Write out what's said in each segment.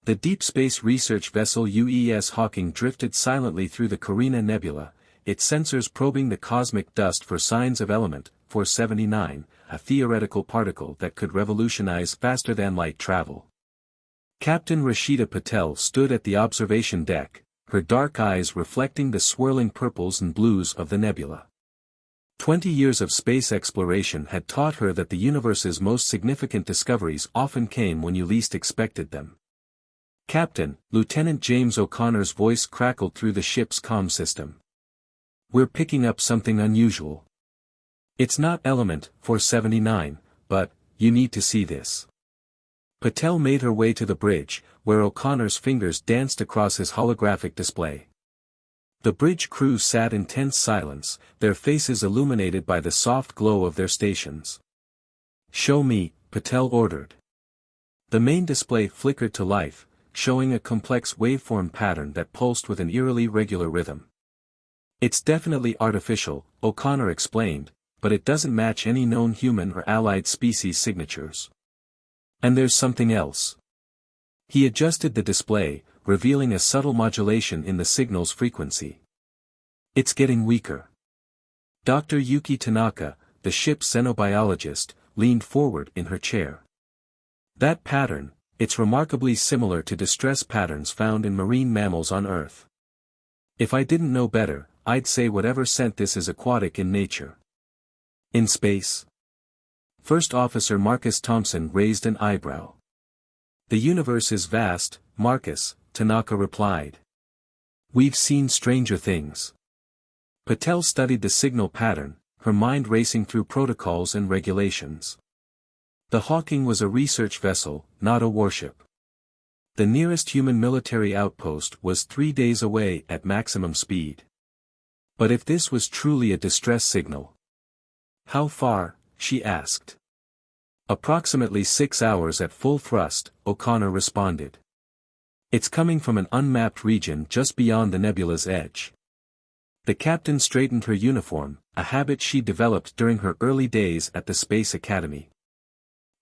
The Deep Space Research Vessel UES Hawking drifted silently through the Carina Nebula, its sensors probing the cosmic dust for signs of element 479, a theoretical particle that could revolutionize faster-than-light travel. Captain Rashida Patel stood at the observation deck, her dark eyes reflecting the swirling purples and blues of the nebula. 20 years of space exploration had taught her that the universe's most significant discoveries often came when you least expected them. "Captain," Lieutenant James O'Connor's voice crackled through the ship's comm system. "We're picking up something unusual. It's not element 479, but, you need to see this." Patel made her way to the bridge, where O'Connor's fingers danced across his holographic display. The bridge crew sat in tense silence, their faces illuminated by the soft glow of their stations. "Show me," Patel ordered. The main display flickered to life, showing a complex waveform pattern that pulsed with an eerily regular rhythm. "It's definitely artificial," O'Connor explained, "but it doesn't match any known human or allied species signatures. And there's something else." He adjusted the display, revealing a subtle modulation in the signal's frequency. "It's getting weaker." Dr. Yuki Tanaka, the ship's xenobiologist, leaned forward in her chair. "That pattern, it's remarkably similar to distress patterns found in marine mammals on Earth. If I didn't know better, I'd say whatever sent this is aquatic in nature." "In space?" First Officer Marcus Thompson raised an eyebrow. "The universe is vast, Marcus," Tanaka replied. "We've seen stranger things." Patel studied the signal pattern, her mind racing through protocols and regulations. The Hawking was a research vessel, not a warship. The nearest human military outpost was 3 days away at maximum speed. But if this was truly a distress signal. "How far?" she asked. "Approximately 6 hours at full thrust," O'Connor responded. "It's coming from an unmapped region just beyond the nebula's edge." The captain straightened her uniform, a habit she developed during her early days at the Space Academy.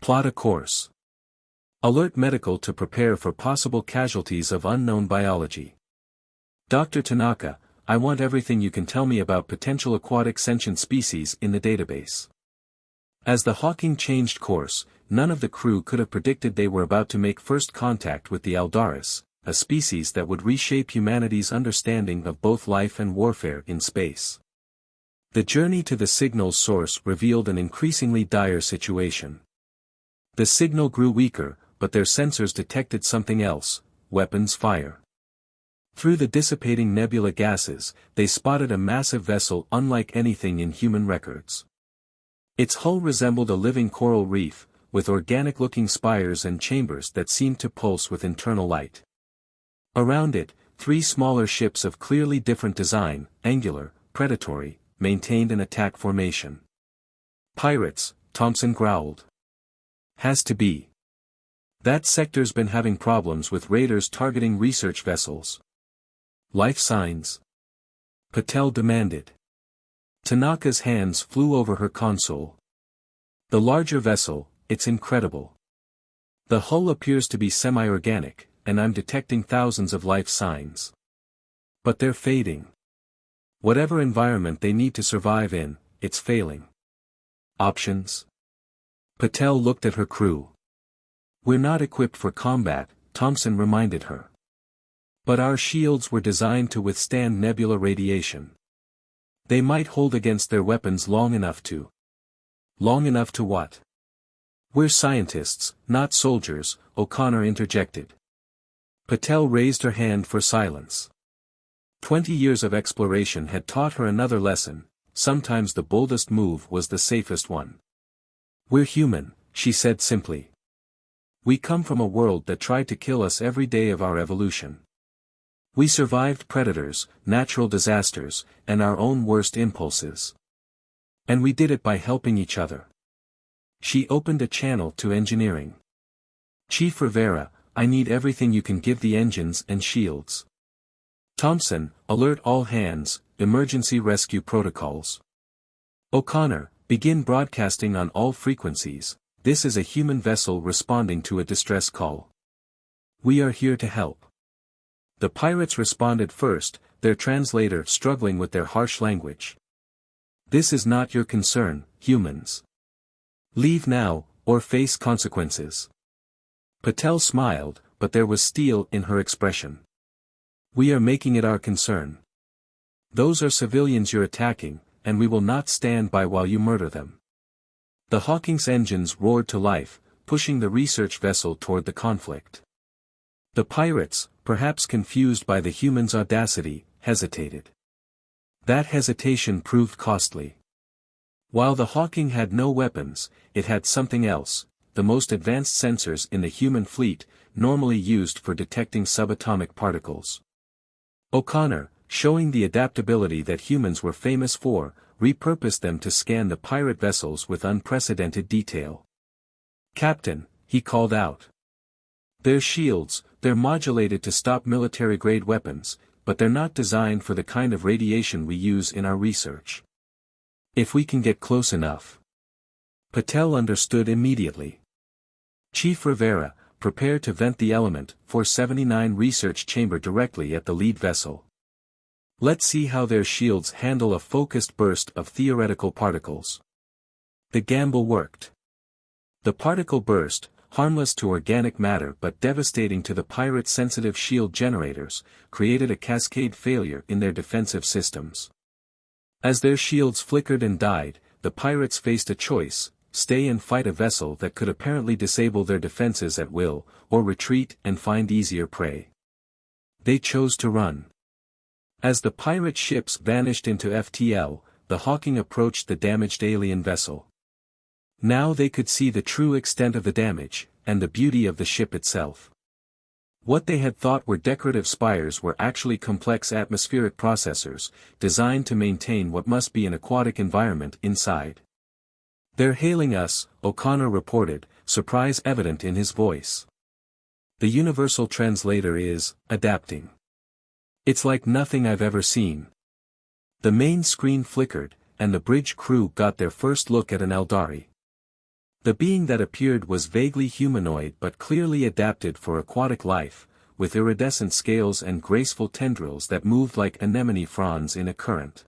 "Plot a course. Alert medical to prepare for possible casualties of unknown biology. Dr. Tanaka, I want everything you can tell me about potential aquatic sentient species in the database." As the Hawking changed course, none of the crew could have predicted they were about to make first contact with the Aldaris, a species that would reshape humanity's understanding of both life and warfare in space. The journey to the signal's source revealed an increasingly dire situation. The signal grew weaker, but their sensors detected something else: weapons fire. Through the dissipating nebula gases, they spotted a massive vessel unlike anything in human records. Its hull resembled a living coral reef, with organic-looking spires and chambers that seemed to pulse with internal light. Around it, 3 smaller ships of clearly different design, angular, predatory, maintained an attack formation. "Pirates," Thompson growled. "Has to be. That sector's been having problems with raiders targeting research vessels." "Life signs?" Patel demanded. Tanaka's hands flew over her console. "The larger vessel, it's incredible. The hull appears to be semi-organic, and I'm detecting thousands of life signs. But they're fading. Whatever environment they need to survive in, it's failing." "Options?" Patel looked at her crew. "We're not equipped for combat," Thompson reminded her. "But our shields were designed to withstand nebula radiation. They might hold against their weapons long enough to..." "Long enough to what?" "We're scientists, not soldiers," O'Connor interjected. Patel raised her hand for silence. 20 years of exploration had taught her another lesson: sometimes the boldest move was the safest one. "We're human," she said simply. "We come from a world that tried to kill us every day of our evolution. We survived predators, natural disasters, and our own worst impulses. And we did it by helping each other." She opened a channel to engineering. "Chief Rivera, I need everything you can give the engines and shields. Thompson, alert all hands, emergency rescue protocols. O'Connor, begin broadcasting on all frequencies, this is a human vessel responding to a distress call. We are here to help. The pirates responded first, their translator struggling with their harsh language. This is not your concern, humans. Leave now, or face consequences. Patel smiled, but there was steel in her expression. We are making it our concern. Those are civilians you're attacking, and we will not stand by while you murder them. The Hawking's engines roared to life, pushing the research vessel toward the conflict. The pirates, perhaps confused by the humans' audacity, hesitated. That hesitation proved costly. While the Hawking had no weapons, it had something else, the most advanced sensors in the human fleet, normally used for detecting subatomic particles. O'Connor, showing the adaptability that humans were famous for, repurposed them to scan the pirate vessels with unprecedented detail. "Captain," he called out. "They're shields, they're modulated to stop military-grade weapons, but they're not designed for the kind of radiation we use in our research. If we can get close enough." Patel understood immediately. Chief Rivera, prepare to vent the element 479 research chamber directly at the lead vessel. Let's see how their shields handle a focused burst of theoretical particles. The gamble worked. The particle burst, harmless to organic matter but devastating to the pirate sensitive shield generators, created a cascade failure in their defensive systems. As their shields flickered and died, the pirates faced a choice: stay and fight a vessel that could apparently disable their defenses at will, or retreat and find easier prey. They chose to run. As the pirate ships vanished into FTL, the Hawking approached the damaged alien vessel. Now they could see the true extent of the damage, and the beauty of the ship itself. What they had thought were decorative spires were actually complex atmospheric processors, designed to maintain what must be an aquatic environment inside. "They're hailing us," O'Connor reported, surprise evident in his voice. "The universal translator is adapting. It's like nothing I've ever seen." The main screen flickered, and the bridge crew got their first look at an Eldari. The being that appeared was vaguely humanoid but clearly adapted for aquatic life, with iridescent scales and graceful tendrils that moved like anemone fronds in a current.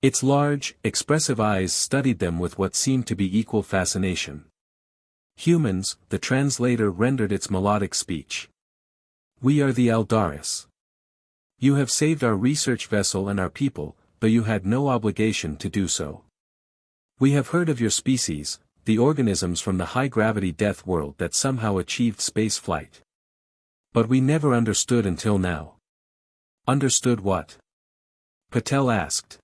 Its large, expressive eyes studied them with what seemed to be equal fascination. "Humans," the translator rendered its melodic speech. "We are the Eldaris. You have saved our research vessel and our people, though you had no obligation to do so. We have heard of your species, the organisms from the high-gravity death world that somehow achieved space flight. But we never understood until now." "Understood what?" Patel asked.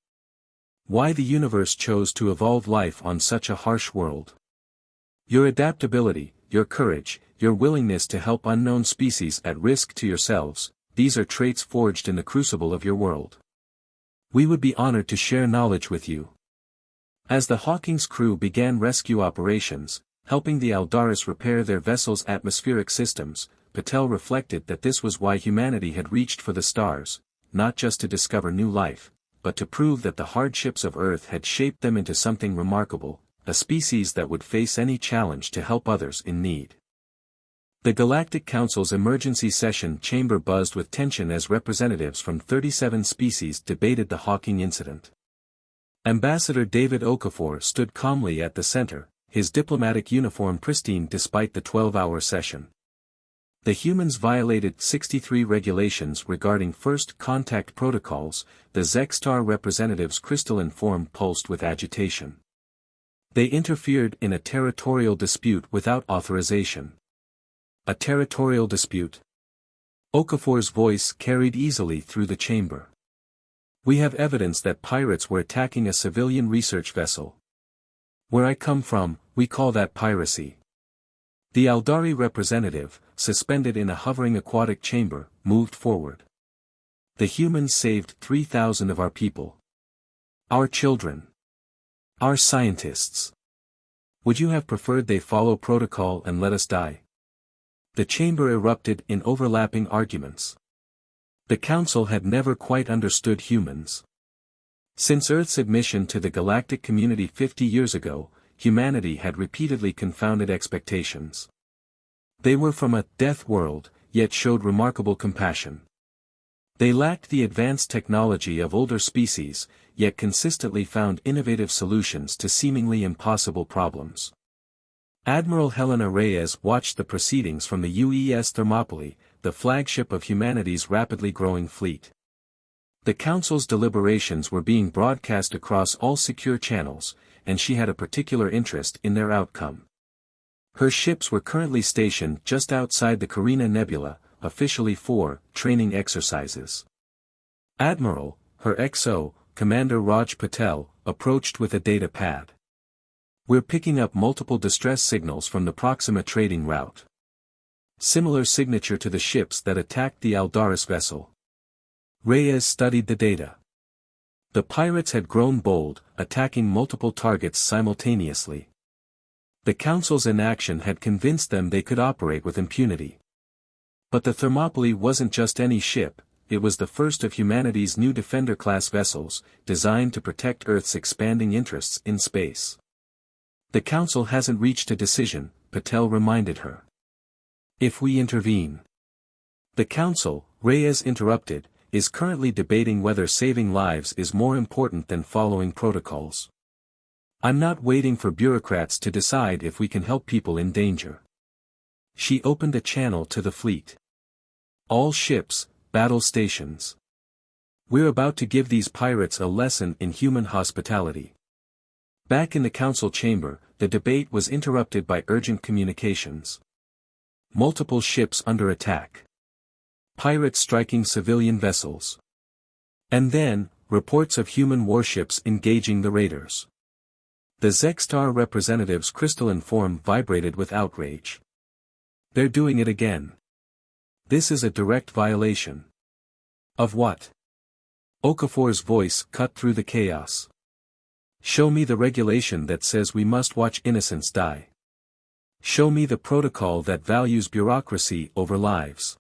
"Why the universe chose to evolve life on such a harsh world. Your adaptability, your courage, your willingness to help unknown species at risk to yourselves, these are traits forged in the crucible of your world. We would be honored to share knowledge with you." As the Hawking's crew began rescue operations, helping the Eldaris repair their vessel's atmospheric systems, Patel reflected that this was why humanity had reached for the stars, not just to discover new life, but to prove that the hardships of Earth had shaped them into something remarkable, a species that would face any challenge to help others in need. The Galactic Council's emergency session chamber buzzed with tension as representatives from 37 species debated the Hawking incident. Ambassador David Okafor stood calmly at the center, his diplomatic uniform pristine despite the 12-hour session. The humans violated 63 regulations regarding first contact protocols, the Zexstar representative's crystalline form pulsed with agitation. They interfered in a territorial dispute without authorization. A territorial dispute? Okafor's voice carried easily through the chamber. "We have evidence that pirates were attacking a civilian research vessel. Where I come from, we call that piracy." The Eldari representative, suspended in a hovering aquatic chamber, moved forward. "The humans saved 3,000 of our people. Our children. Our scientists. Would you have preferred they follow protocol and let us die?" The chamber erupted in overlapping arguments. The Council had never quite understood humans. Since Earth's admission to the galactic community 50 years ago, humanity had repeatedly confounded expectations. They were from a death world, yet showed remarkable compassion. They lacked the advanced technology of older species, yet consistently found innovative solutions to seemingly impossible problems. Admiral Helena Reyes watched the proceedings from the UES Thermopylae, the flagship of humanity's rapidly growing fleet. The Council's deliberations were being broadcast across all secure channels, and she had a particular interest in their outcome. Her ships were currently stationed just outside the Carina Nebula, officially for training exercises. Admiral, her XO, Commander Raj Patel, approached with a data pad. "We're picking up multiple distress signals from the Proxima trading route. Similar signature to the ships that attacked the Aldaris vessel." Reyes studied the data. The pirates had grown bold, attacking multiple targets simultaneously. The Council's inaction had convinced them they could operate with impunity. But the Thermopylae wasn't just any ship, it was the first of humanity's new Defender-class vessels, designed to protect Earth's expanding interests in space. "The Council hasn't reached a decision," Patel reminded her. "If we intervene." "The Council," Reyes interrupted, "is currently debating whether saving lives is more important than following protocols. I'm not waiting for bureaucrats to decide if we can help people in danger." She opened a channel to the fleet. "All ships, battle stations. We're about to give these pirates a lesson in human hospitality." Back in the Council chamber, the debate was interrupted by urgent communications. Multiple ships under attack. Pirates striking civilian vessels. And then, reports of human warships engaging the raiders. The Zextar representative's crystalline form vibrated with outrage. "They're doing it again. This is a direct violation." "Of what?" Okafor's voice cut through the chaos. "Show me the regulation that says we must watch innocents die. Show me the protocol that values bureaucracy over lives."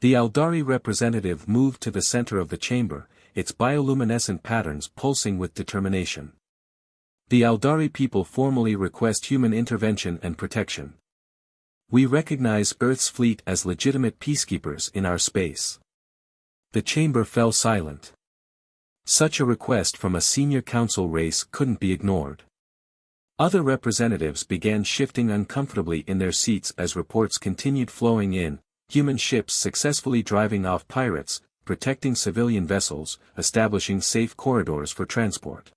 The Aldari representative moved to the center of the chamber, its bioluminescent patterns pulsing with determination. "The Aldari people formally request human intervention and protection. We recognize Earth's fleet as legitimate peacekeepers in our space." The chamber fell silent. Such a request from a senior council race couldn't be ignored. Other representatives began shifting uncomfortably in their seats as reports continued flowing in, human ships successfully driving off pirates, protecting civilian vessels, establishing safe corridors for transport.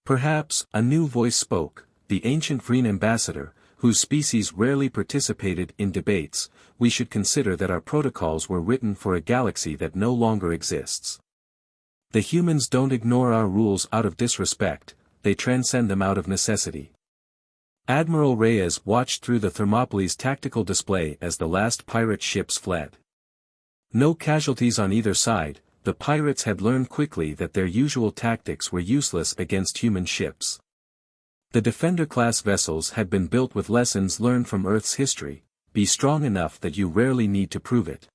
Perhaps, a new voice spoke, the ancient Vreen ambassador, whose species rarely participated in debates. "We should consider that our protocols were written for a galaxy that no longer exists. The humans don't ignore our rules out of disrespect, they transcend them out of necessity." Admiral Reyes watched through the Thermopylae's tactical display as the last pirate ships fled. No casualties on either side, the pirates had learned quickly that their usual tactics were useless against human ships. The Defender-class vessels had been built with lessons learned from Earth's history: be strong enough that you rarely need to prove it.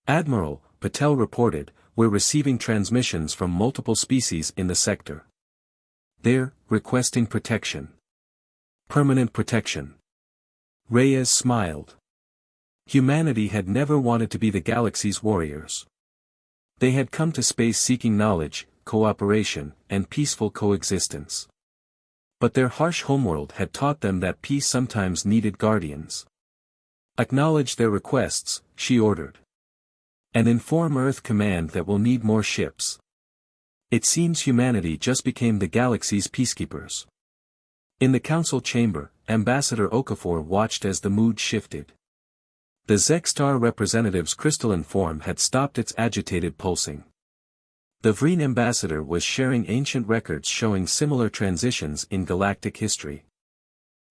"Admiral," Patel reported, "we're receiving transmissions from multiple species in the sector. They're requesting protection. Permanent protection." Reyes smiled. Humanity had never wanted to be the galaxy's warriors. They had come to space seeking knowledge, cooperation, and peaceful coexistence. But their harsh homeworld had taught them that peace sometimes needed guardians. "Acknowledge their requests," she ordered. "And inform Earth Command that we'll need more ships." It seems humanity just became the galaxy's peacekeepers. In the council chamber, Ambassador Okafor watched as the mood shifted. The Zextar representative's crystalline form had stopped its agitated pulsing. The Vreen ambassador was sharing ancient records showing similar transitions in galactic history.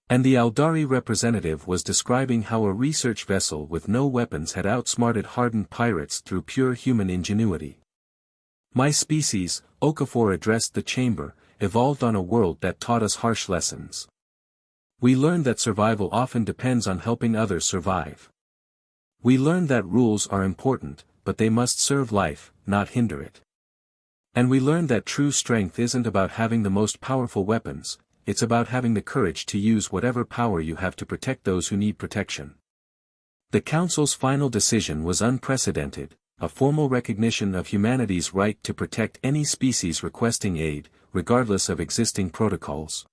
And the Aldari representative was describing how a research vessel with no weapons had outsmarted hardened pirates through pure human ingenuity. "My species," Okafor addressed the chamber, "evolved on a world that taught us harsh lessons. We learned that survival often depends on helping others survive. We learned that rules are important, but they must serve life, not hinder it. And we learned that true strength isn't about having the most powerful weapons, it's about having the courage to use whatever power you have to protect those who need protection." The Council's final decision was unprecedented, a formal recognition of humanity's right to protect any species requesting aid, regardless of existing protocols.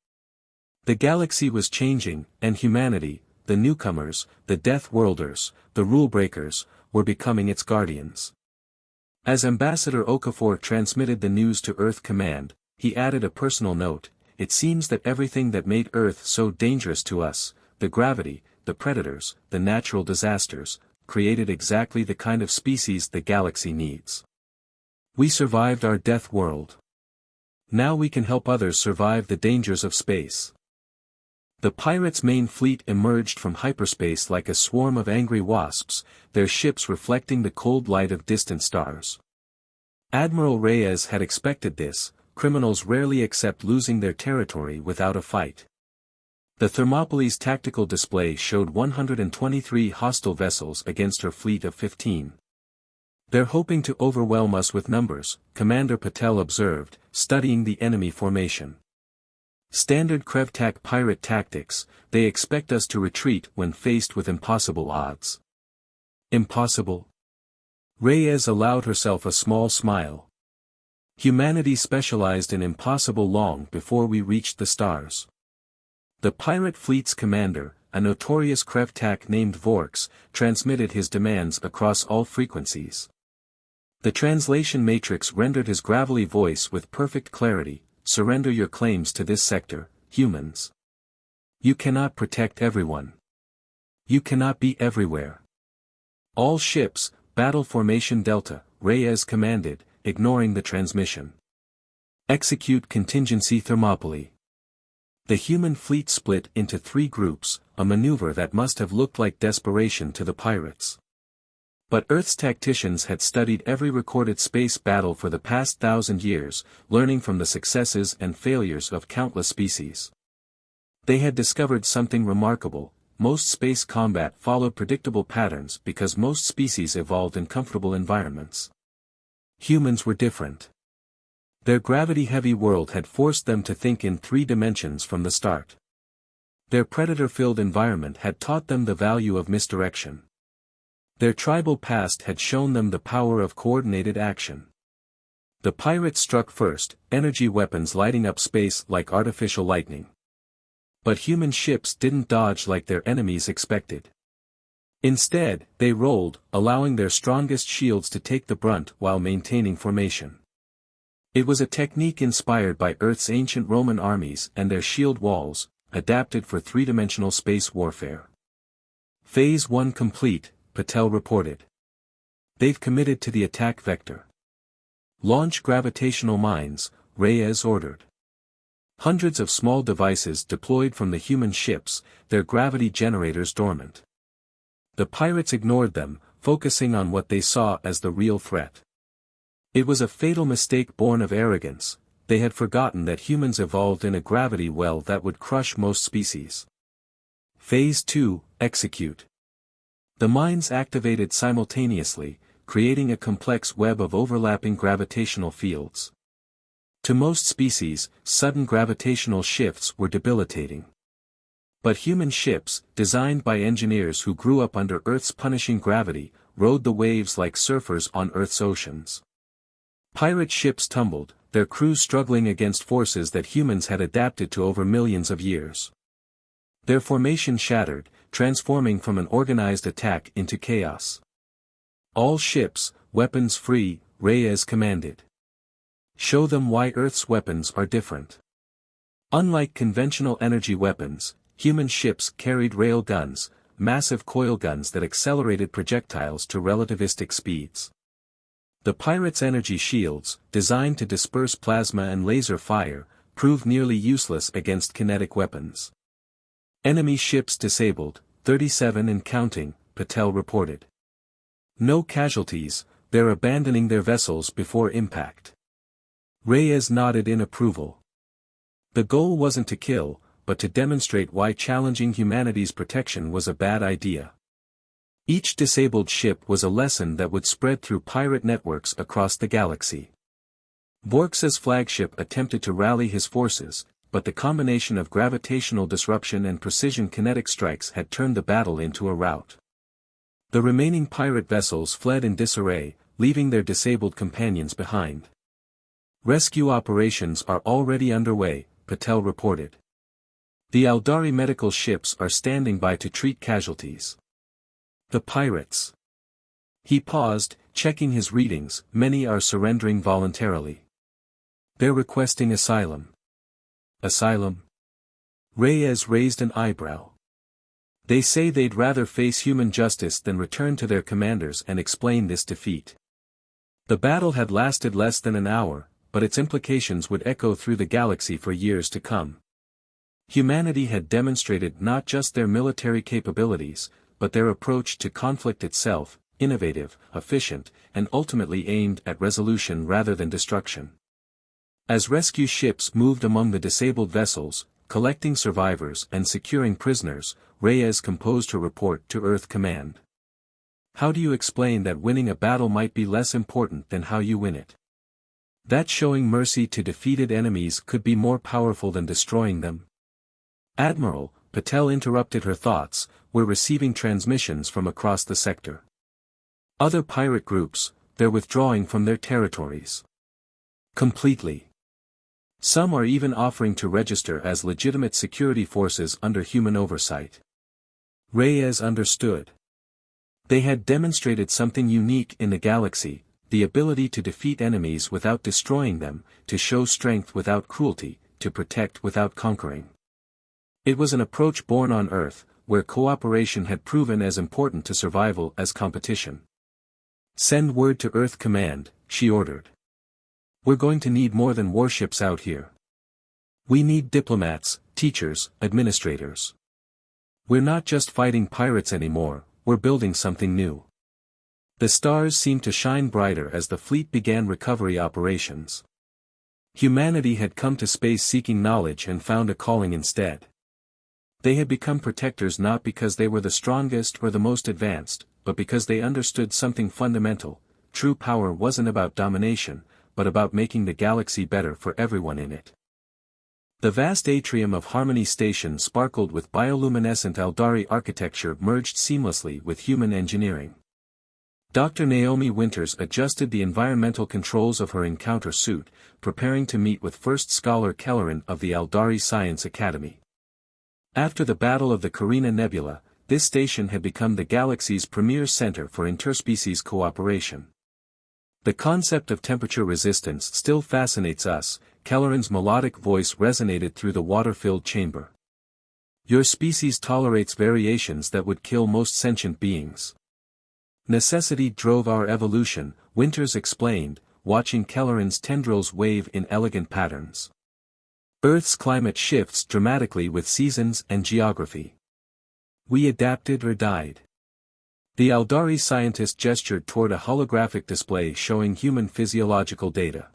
The galaxy was changing, and humanity, the newcomers, the Death Worlders, the rule-breakers, were becoming its guardians. As Ambassador Okafor transmitted the news to Earth Command, he added a personal note: "It seems that everything that made Earth so dangerous to us, the gravity, the predators, the natural disasters, created exactly the kind of species the galaxy needs. We survived our death world. Now we can help others survive the dangers of space." The pirates' main fleet emerged from hyperspace like a swarm of angry wasps, their ships reflecting the cold light of distant stars. Admiral Reyes had expected this. Criminals rarely accept losing their territory without a fight. The Thermopylae's tactical display showed 123 hostile vessels against her fleet of 15. "They're hoping to overwhelm us with numbers," Commander Patel observed, studying the enemy formation. "Standard Krevtak pirate tactics, they expect us to retreat when faced with impossible odds." Impossible? Reyes allowed herself a small smile. Humanity specialized in impossible long before we reached the stars. The pirate fleet's commander, a notorious Krevtak named Vorks, transmitted his demands across all frequencies. The translation matrix rendered his gravelly voice with perfect clarity: "Surrender your claims to this sector, humans. You cannot protect everyone. You cannot be everywhere. All ships, battle formation Delta," Reyes commanded, ignoring the transmission. "Execute contingency Thermopylae." The human fleet split into 3 groups, a maneuver that must have looked like desperation to the pirates. But Earth's tacticians had studied every recorded space battle for the past 1,000 years, learning from the successes and failures of countless species. They had discovered something remarkable: most space combat followed predictable patterns because most species evolved in comfortable environments. Humans were different. Their gravity-heavy world had forced them to think in 3 dimensions from the start. Their predator-filled environment had taught them the value of misdirection. Their tribal past had shown them the power of coordinated action. The pirates struck first, energy weapons lighting up space like artificial lightning. But human ships didn't dodge like their enemies expected. Instead, they rolled, allowing their strongest shields to take the brunt while maintaining formation. It was a technique inspired by Earth's ancient Roman armies and their shield walls, adapted for 3-dimensional space warfare. "Phase 1 complete," Patel reported. "They've committed to the attack vector. Launch gravitational mines," Reyes ordered. Hundreds of small devices deployed from the human ships, their gravity generators dormant. The pirates ignored them, focusing on what they saw as the real threat. It was a fatal mistake born of arrogance. They had forgotten that humans evolved in a gravity well that would crush most species. Phase 2, execute. The mines activated simultaneously, creating a complex web of overlapping gravitational fields. To most species, sudden gravitational shifts were debilitating. But human ships, designed by engineers who grew up under Earth's punishing gravity, rode the waves like surfers on Earth's oceans. Pirate ships tumbled, their crews struggling against forces that humans had adapted to over millions of years. Their formation shattered, transforming from an organized attack into chaos. "All ships, weapons free," Reyes commanded. "Show them why Earth's weapons are different." Unlike conventional energy weapons, human ships carried rail guns, massive coil guns that accelerated projectiles to relativistic speeds. The pirates' energy shields, designed to disperse plasma and laser fire, proved nearly useless against kinetic weapons. "Enemy ships disabled, 37 and counting," Patel reported. "No casualties, they're abandoning their vessels before impact." Reyes nodded in approval. The goal wasn't to kill, but to demonstrate why challenging humanity's protection was a bad idea. Each disabled ship was a lesson that would spread through pirate networks across the galaxy. Vorks's flagship attempted to rally his forces, but the combination of gravitational disruption and precision kinetic strikes had turned the battle into a rout. The remaining pirate vessels fled in disarray, leaving their disabled companions behind. Rescue operations are already underway, Patel reported. The Eldari medical ships are standing by to treat casualties. The pirates. He paused, checking his readings. Many are surrendering voluntarily. They're requesting asylum. Asylum? Reyes raised an eyebrow. They say they'd rather face human justice than return to their commanders and explain this defeat. The battle had lasted less than an hour, but its implications would echo through the galaxy for years to come. Humanity had demonstrated not just their military capabilities, but their approach to conflict itself, innovative, efficient, and ultimately aimed at resolution rather than destruction. As rescue ships moved among the disabled vessels, collecting survivors and securing prisoners, Reyes composed her report to Earth Command. How do you explain that winning a battle might be less important than how you win it? That showing mercy to defeated enemies could be more powerful than destroying them? Admiral, Patel interrupted her thoughts, we're receiving transmissions from across the sector. Other pirate groups, they're withdrawing from their territories. Completely. Some are even offering to register as legitimate security forces under human oversight. Reyes understood. They had demonstrated something unique in the galaxy, the ability to defeat enemies without destroying them, to show strength without cruelty, to protect without conquering. It was an approach born on Earth, where cooperation had proven as important to survival as competition. Send word to Earth Command, she ordered. We're going to need more than warships out here. We need diplomats, teachers, administrators. We're not just fighting pirates anymore, we're building something new. The stars seemed to shine brighter as the fleet began recovery operations. Humanity had come to space seeking knowledge and found a calling instead. They had become protectors not because they were the strongest or the most advanced, but because they understood something fundamental. True power wasn't about domination, but about making the galaxy better for everyone in it. The vast atrium of Harmony Station sparkled with bioluminescent Eldari architecture merged seamlessly with human engineering. Dr. Naomi Winters adjusted the environmental controls of her encounter suit, preparing to meet with First Scholar Kelleran of the Eldari Science Academy. After the Battle of the Carina Nebula, this station had become the galaxy's premier center for interspecies cooperation. The concept of temperature resistance still fascinates us, Kelleran's melodic voice resonated through the water-filled chamber. Your species tolerates variations that would kill most sentient beings. Necessity drove our evolution, Winters explained, watching Kelleran's tendrils wave in elegant patterns. Earth's climate shifts dramatically with seasons and geography. We adapted or died. The Eldari scientist gestured toward a holographic display showing human physiological data.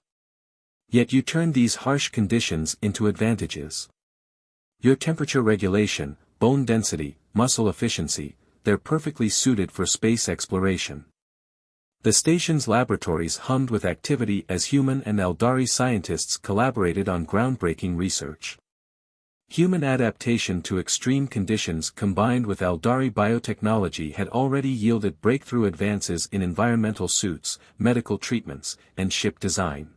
Yet you turned these harsh conditions into advantages. Your temperature regulation, bone density, muscle efficiency, they're perfectly suited for space exploration. The station's laboratories hummed with activity as human and Eldari scientists collaborated on groundbreaking research. Human adaptation to extreme conditions combined with Eldari biotechnology had already yielded breakthrough advances in environmental suits, medical treatments, and ship design.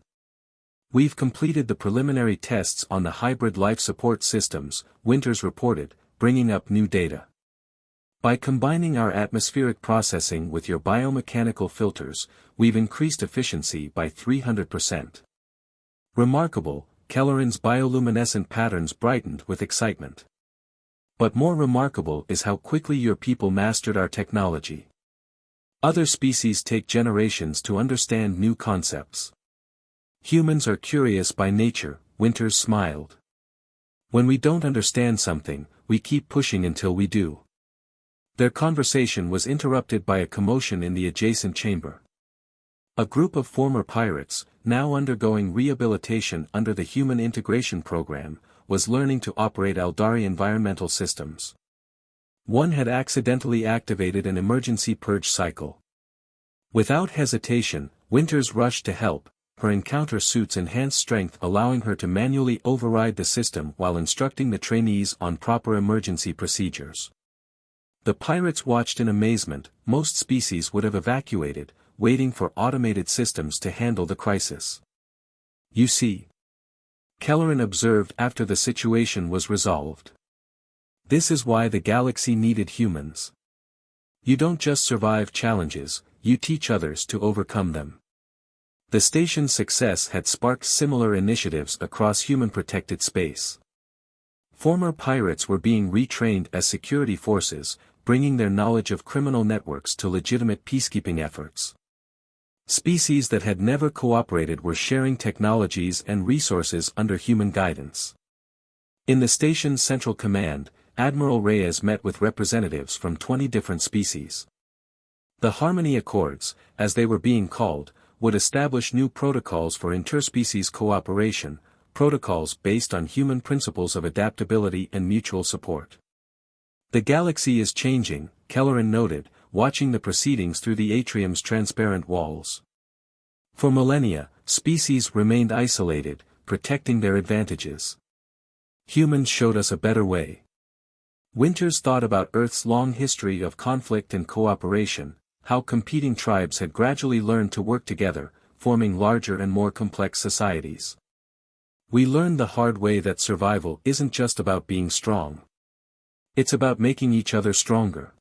We've completed the preliminary tests on the hybrid life support systems, Winters reported, bringing up new data. By combining our atmospheric processing with your biomechanical filters, we've increased efficiency by 300%. Remarkable, Kelleran's bioluminescent patterns brightened with excitement. But more remarkable is how quickly your people mastered our technology. Other species take generations to understand new concepts. Humans are curious by nature, Winters smiled. When we don't understand something, we keep pushing until we do. Their conversation was interrupted by a commotion in the adjacent chamber. A group of former pirates, now undergoing rehabilitation under the Human Integration Program, was learning to operate Eldari environmental systems. One had accidentally activated an emergency purge cycle. Without hesitation, Winters rushed to help, her encounter suit's enhanced strength allowing her to manually override the system while instructing the trainees on proper emergency procedures. The pirates watched in amazement. Most species would have evacuated, waiting for automated systems to handle the crisis. "You see," Kelleran observed after the situation was resolved. "This is why the galaxy needed humans. You don't just survive challenges, you teach others to overcome them." The station's success had sparked similar initiatives across human-protected space. Former pirates were being retrained as security forces, bringing their knowledge of criminal networks to legitimate peacekeeping efforts. Species that had never cooperated were sharing technologies and resources under human guidance. In the station's central command, Admiral Reyes met with representatives from 20 different species. The Harmony Accords, as they were being called, would establish new protocols for interspecies cooperation, protocols based on human principles of adaptability and mutual support. "The galaxy is changing," Kelleran noted, watching the proceedings through the atrium's transparent walls. For millennia, species remained isolated, protecting their advantages. Humans showed us a better way. Winters thought about Earth's long history of conflict and cooperation, how competing tribes had gradually learned to work together, forming larger and more complex societies. "We learned the hard way that survival isn't just about being strong. It's about making each other stronger."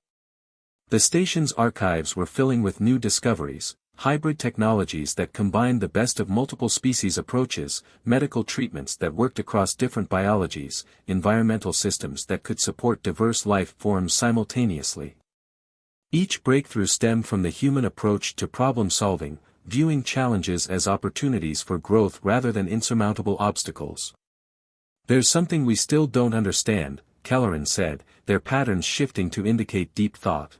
The station's archives were filling with new discoveries, hybrid technologies that combined the best of multiple species approaches, medical treatments that worked across different biologies, environmental systems that could support diverse life forms simultaneously. Each breakthrough stemmed from the human approach to problem-solving, viewing challenges as opportunities for growth rather than insurmountable obstacles. "There's something we still don't understand," Kelleran said, their patterns shifting to indicate deep thought.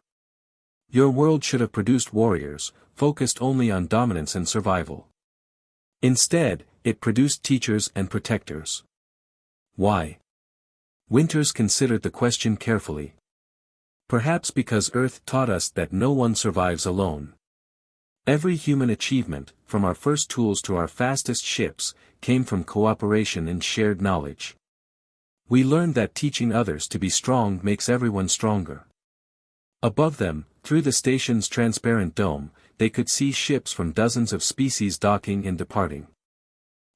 "Your world should have produced warriors, focused only on dominance and survival. Instead, it produced teachers and protectors. Why?" Winters considered the question carefully. "Perhaps because Earth taught us that no one survives alone. Every human achievement, from our first tools to our fastest ships, came from cooperation and shared knowledge. We learned that teaching others to be strong makes everyone stronger." Above them, through the station's transparent dome, they could see ships from dozens of species docking and departing.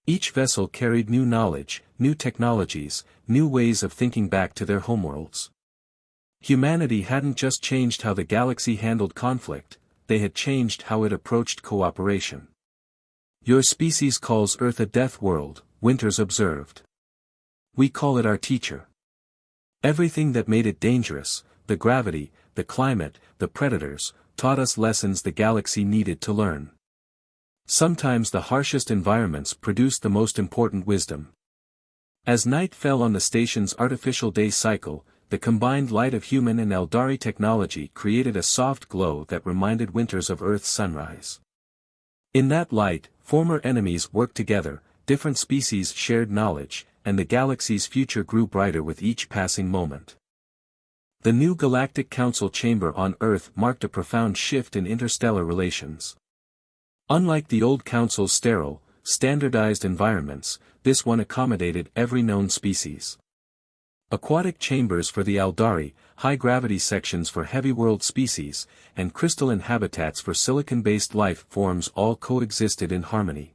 Each vessel carried new knowledge, new technologies, new ways of thinking back to their homeworlds. Humanity hadn't just changed how the galaxy handled conflict, they had changed how it approached cooperation. "Your species calls Earth a death world," Winters observed. "We call it our teacher. Everything that made it dangerous, the gravity, the climate, the predators, taught us lessons the galaxy needed to learn. Sometimes the harshest environments produced the most important wisdom." As night fell on the station's artificial day cycle, the combined light of human and Eldari technology created a soft glow that reminded Winters of Earth's sunrise. In that light, former enemies worked together, different species shared knowledge, and the galaxy's future grew brighter with each passing moment. The new Galactic Council chamber on Earth marked a profound shift in interstellar relations. Unlike the old Council's sterile, standardized environments, this one accommodated every known species. Aquatic chambers for the Eldari, high-gravity sections for heavy-world species, and crystalline habitats for silicon-based life forms all coexisted in harmony.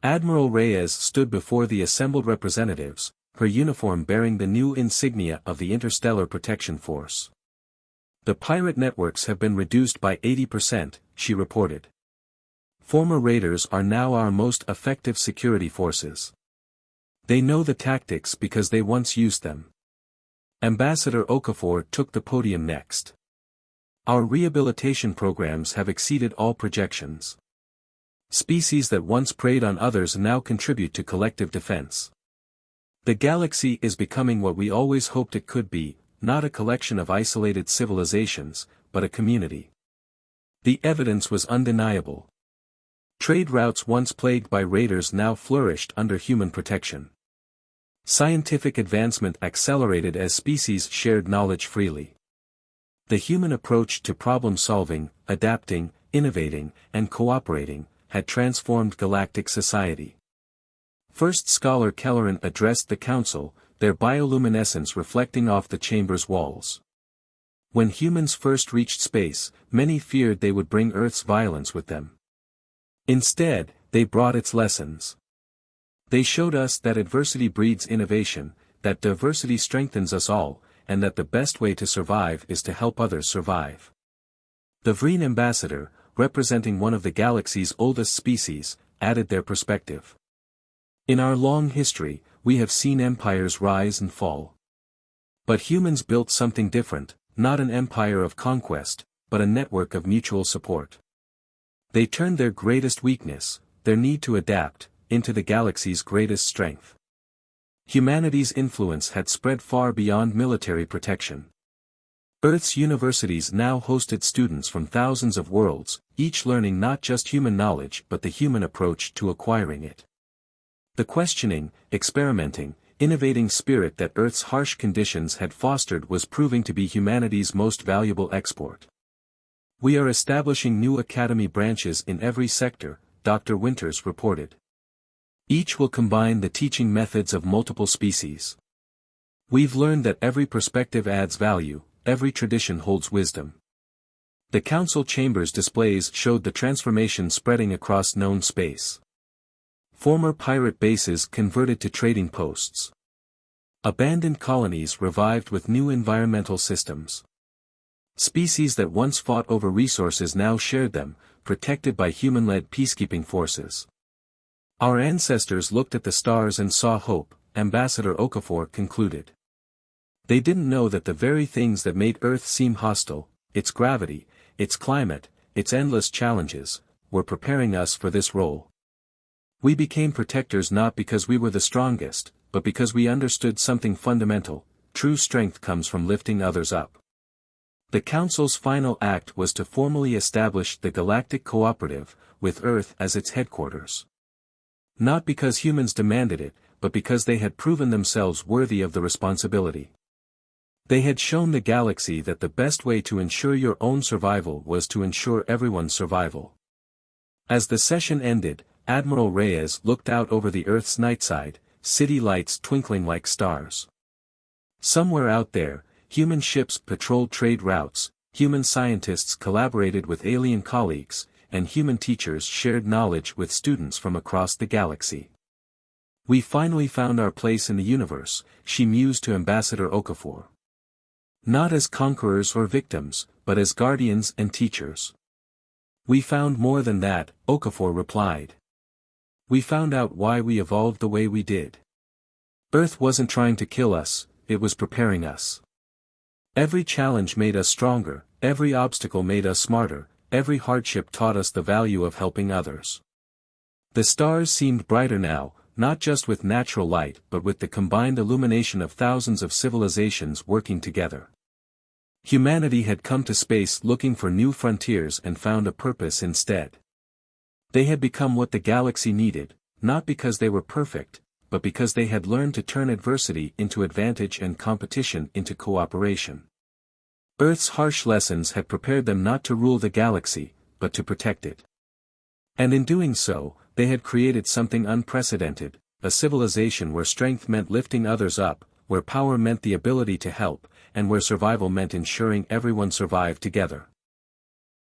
Admiral Reyes stood before the assembled representatives, her uniform bearing the new insignia of the Interstellar Protection Force. "The pirate networks have been reduced by 80%, she reported. Former raiders are now our most effective security forces. They know the tactics because they once used them." Ambassador Okafor took the podium next. "Our rehabilitation programs have exceeded all projections. Species that once preyed on others now contribute to collective defense. The galaxy is becoming what we always hoped it could be, not a collection of isolated civilizations, but a community." The evidence was undeniable. Trade routes once plagued by raiders now flourished under human protection. Scientific advancement accelerated as species shared knowledge freely. The human approach to problem-solving, adapting, innovating, and cooperating, had transformed galactic society. First Scholar Kelleran addressed the council, their bioluminescence reflecting off the chamber's walls. When humans first reached space, many feared they would bring Earth's violence with them. Instead, they brought its lessons. They showed us that adversity breeds innovation, that diversity strengthens us all, and that the best way to survive is to help others survive. The Vreen ambassador, representing one of the galaxy's oldest species, added their perspective. In our long history, we have seen empires rise and fall. But humans built something different, not an empire of conquest, but a network of mutual support. They turned their greatest weakness, their need to adapt, into the galaxy's greatest strength. Humanity's influence had spread far beyond military protection. Earth's universities now hosted students from thousands of worlds, each learning not just human knowledge but the human approach to acquiring it. The questioning, experimenting, innovating spirit that Earth's harsh conditions had fostered was proving to be humanity's most valuable export. We are establishing new academy branches in every sector, Dr. Winters reported. Each will combine the teaching methods of multiple species. We've learned that every perspective adds value, every tradition holds wisdom. The council chambers displays showed the transformation spreading across known space. Former pirate bases converted to trading posts. Abandoned colonies revived with new environmental systems. Species that once fought over resources now shared them, protected by human-led peacekeeping forces. Our ancestors looked at the stars and saw hope, Ambassador Okafor concluded. They didn't know that the very things that made Earth seem hostile, its gravity, its climate, its endless challenges, were preparing us for this role. We became protectors not because we were the strongest, but because we understood something fundamental: true strength comes from lifting others up. The Council's final act was to formally establish the Galactic Cooperative, with Earth as its headquarters. Not because humans demanded it, but because they had proven themselves worthy of the responsibility. They had shown the galaxy that the best way to ensure your own survival was to ensure everyone's survival. As the session ended, Admiral Reyes looked out over the Earth's nightside, city lights twinkling like stars. Somewhere out there, human ships patrolled trade routes, human scientists collaborated with alien colleagues, and human teachers shared knowledge with students from across the galaxy. We finally found our place in the universe, she mused to Ambassador Okafor. Not as conquerors or victims, but as guardians and teachers. We found more than that, Okafor replied. We found out why we evolved the way we did. Earth wasn't trying to kill us, it was preparing us. Every challenge made us stronger, every obstacle made us smarter, every hardship taught us the value of helping others. The stars seemed brighter now, not just with natural light but with the combined illumination of thousands of civilizations working together. Humanity had come to space looking for new frontiers and found a purpose instead. They had become what the galaxy needed, not because they were perfect, but because they had learned to turn adversity into advantage and competition into cooperation. Earth's harsh lessons had prepared them not to rule the galaxy, but to protect it. And in doing so, they had created something unprecedented, a civilization where strength meant lifting others up, where power meant the ability to help, and where survival meant ensuring everyone survived together.